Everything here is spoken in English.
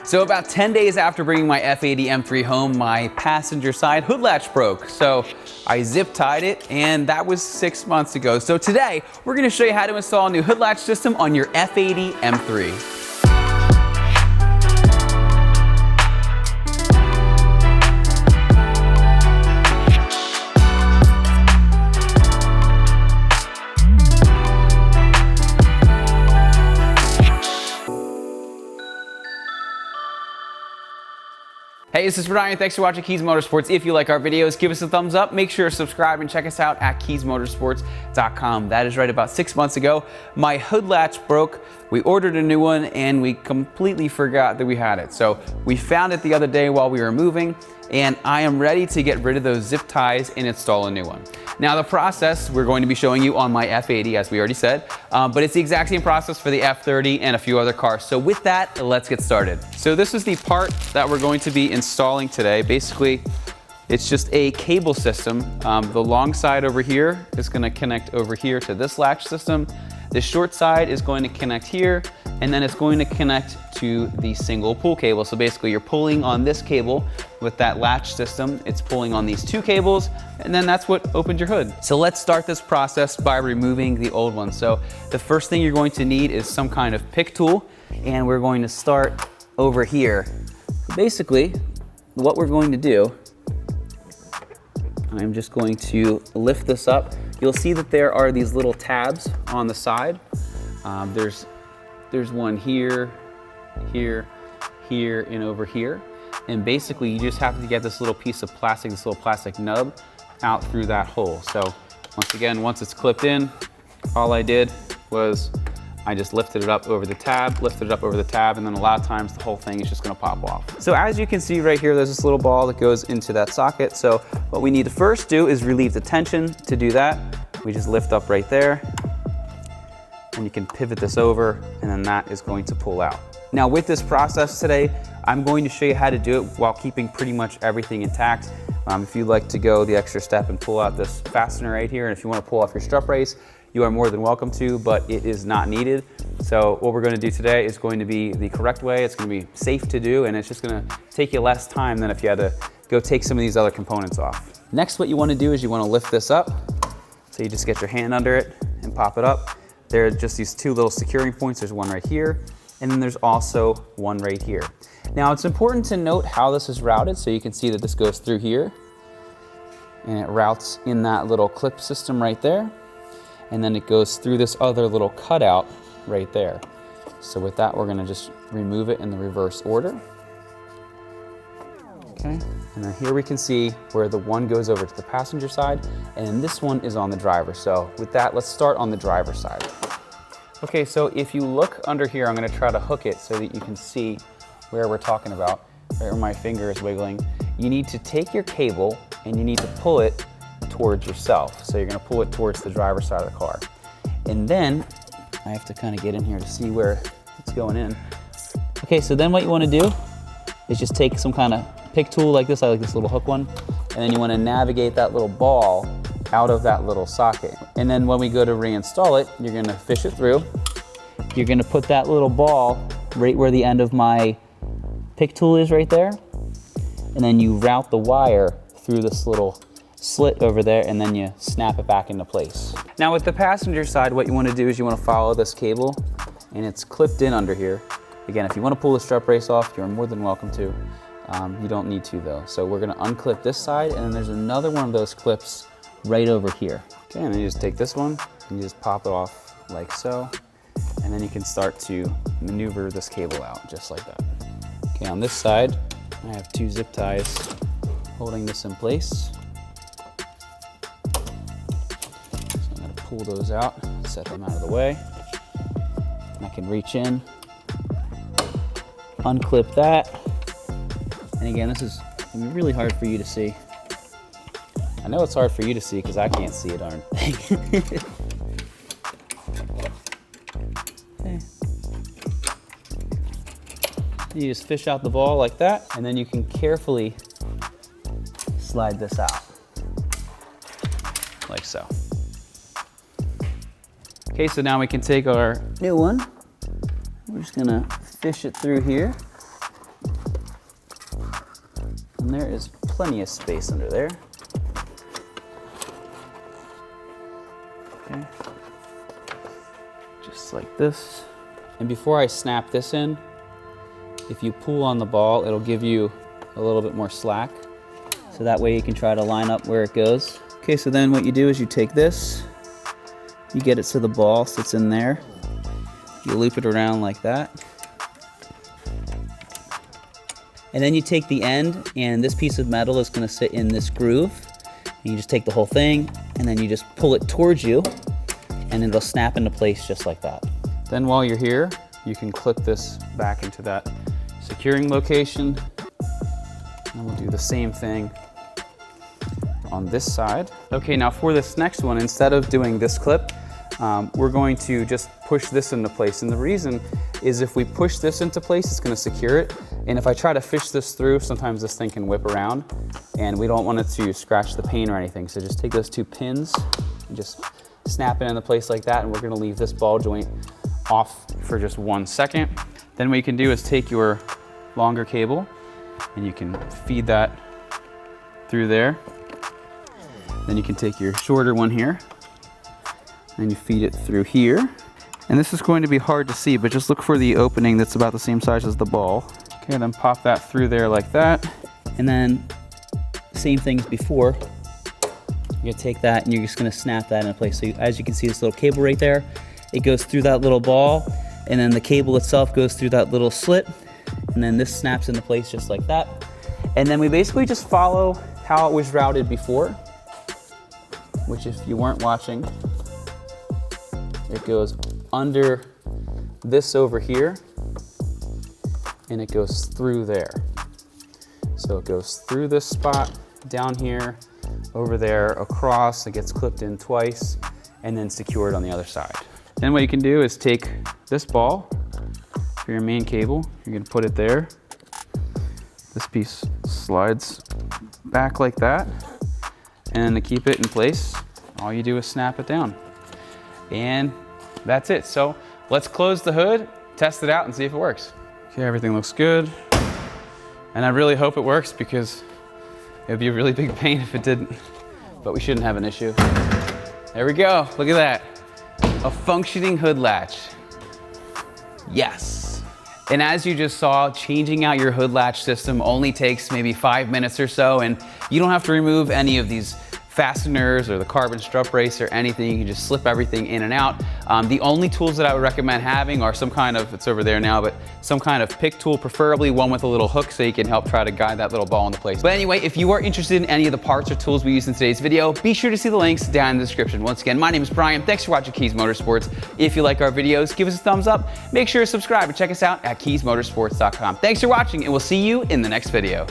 So about 10 days after bringing my F80 M3 home, my passenger side hood latch broke. So I zip tied it, and that was 6 months ago. So today, we're gonna show you how to install a new hood latch system on your F80 M3. Hey, this is Bryan. Thanks for watching Kies Motorsports. If you like our videos, give us a thumbs up. Make sure to subscribe and check us out at KiesMotorsports.com. That is right, about 6 months ago, my hood latch broke. We ordered a new one and we completely forgot that we had it. So we found it the other day while we were moving, and I am ready to get rid of those zip ties and install a new one. Now the process we're going to be showing you on my F80, as we already said, but it's the exact same process for the F30 and a few other cars. So with that, let's get started. So this is the part that we're going to be installing today. Basically, it's just a cable system. The long side over here is going to connect over here to this latch system. The short side is going to connect here, and then it's going to connect to the single pull cable. So basically you're pulling on this cable with that latch system. It's pulling on these two cables, and then that's what opens your hood. So let's start this process by removing the old one. So the first thing you're going to need is some kind of pick tool, and we're going to start over here. Basically, what we're going to do, I'm just going to lift this up. You'll see that there are these little tabs on the side. There's one here, here, here, and over here. And basically you just have to get this little piece of plastic, this little plastic nub out through that hole. So once again, once it's clipped in, all I did was I just lifted it up over the tab, and then a lot of times the whole thing is just gonna pop off. So as you can see right here, there's this little ball that goes into that socket. So what we need to first do is relieve the tension. To do that, we just lift up right there, and you can pivot this over, and then that is going to pull out. Now with this process today, I'm going to show you how to do it while keeping pretty much everything intact. If you'd like to go the extra step and pull out this fastener right here, and if you want to pull off your strut brace, you are more than welcome to, but it is not needed. So what we're going to do today is going to be the correct way. It's going to be safe to do, and it's just going to take you less time than if you had to go take some of these other components off. Next, what you want to do is you want to lift this up. So you just get your hand under it and pop it up. There are just these two little securing points. There's one right here, and then there's also one right here. Now it's important to note how this is routed. So you can see that this goes through here, and it routes in that little clip system right there. And then it goes through this other little cutout right there. So with that, we're gonna just remove it in the reverse order. Okay, and then here we can see where the one goes over to the passenger side, and this one is on the driver. So with that, let's start on the driver's side. Okay, so if you look under here, I'm gonna try to hook it so that you can see where we're talking about, where my finger is wiggling. You need to take your cable and you need to pull it towards yourself. So you're gonna pull it towards the driver's side of the car. And then, I have to kind of get in here to see where it's going in. Okay, so then what you wanna do is just take some kind of pick tool like this. I like this little hook one. And then you wanna navigate that little ball out of that little socket. And then when we go to reinstall it, you're gonna fish it through. You're gonna put that little ball right where the end of my pick tool is right there. And then you route the wire through this little slit over there, and then you snap it back into place. Now with the passenger side, what you want to do is you want to follow this cable, and it's clipped in under here. Again, if you want to pull the strut brace off, you're more than welcome to. You don't need to though. So we're going to unclip this side, and then there's another one of those clips right over here. Okay, and then you just take this one and you just pop it off like so, and then you can start to maneuver this cable out just like that. Okay, on this side, I have two zip ties holding this in place. Pull those out, set them out of the way. And I can reach in, unclip that. And again, this is really hard for you to see. I know it's hard for you to see because I can't see a darn thing. Okay. You just fish out the ball like that, and then you can carefully slide this out, like so. Okay, so now we can take our new one. We're just gonna fish it through here, And there is plenty of space under there. Okay. Just like this. And before I snap this in, if you pull on the ball, it'll give you a little bit more slack. So that way you can try to line up where it goes. Okay, so then what you do is you take this, you get it so the ball sits in there. You loop it around like that. And then you take the end, and this piece of metal is gonna sit in this groove. And you just take the whole thing, and then you just pull it towards you, and it'll snap into place just like that. Then while you're here, you can clip this back into that securing location. And we'll do the same thing on this side. Okay, now for this next one, instead of doing this clip, we're going to just push this into place. And the reason is if we push this into place, it's gonna secure it. And if I try to fish this through, sometimes this thing can whip around, and we don't want it to scratch the paint or anything. So just take those two pins and just snap it into place like that, and we're gonna leave this ball joint off for just 1 second. Then what you can do is take your longer cable, and you can feed that through there. Then you can take your shorter one here, and you feed it through here. And this is going to be hard to see, but just look for the opening that's about the same size as the ball. Okay, then pop that through there like that. And then same thing as before. You're gonna take that and you're just gonna snap that into place. So as you can see, this little cable right there, it goes through that little ball, and then the cable itself goes through that little slit, and then this snaps into place just like that. And then we basically just follow how it was routed before, which if you weren't watching, it goes under this over here, and it goes through there. So it goes through this spot, down here, over there, across, it gets clipped in twice, and then secured on the other side. Then what you can do is take this ball for your main cable, you're gonna put it there. This piece slides back like that, and to keep it in place, all you do is snap it down. And that's it. So let's close the hood, test it out, and see if it works. Okay, everything looks good. And I really hope it works, because it would be a really big pain if it didn't, but we shouldn't have an issue. There we go, look at that. A functioning hood latch. Yes. And as you just saw, changing out your hood latch system only takes maybe 5 minutes or so, and you don't have to remove any of these fasteners or the carbon strut brace or anything. You can just slip everything in and out. The only tools that I would recommend having are some kind of, it's over there now, but some kind of pick tool, preferably one with a little hook so you can help try to guide that little ball into place. But anyway, if you are interested in any of the parts or tools we use in today's video, be sure to see the links down in the description. Once again, my name is Brian. Thanks for watching Kies Motorsports. If you like our videos, give us a thumbs up. Make sure to subscribe and check us out at kiesmotorsports.com. Thanks for watching, and we'll see you in the next video.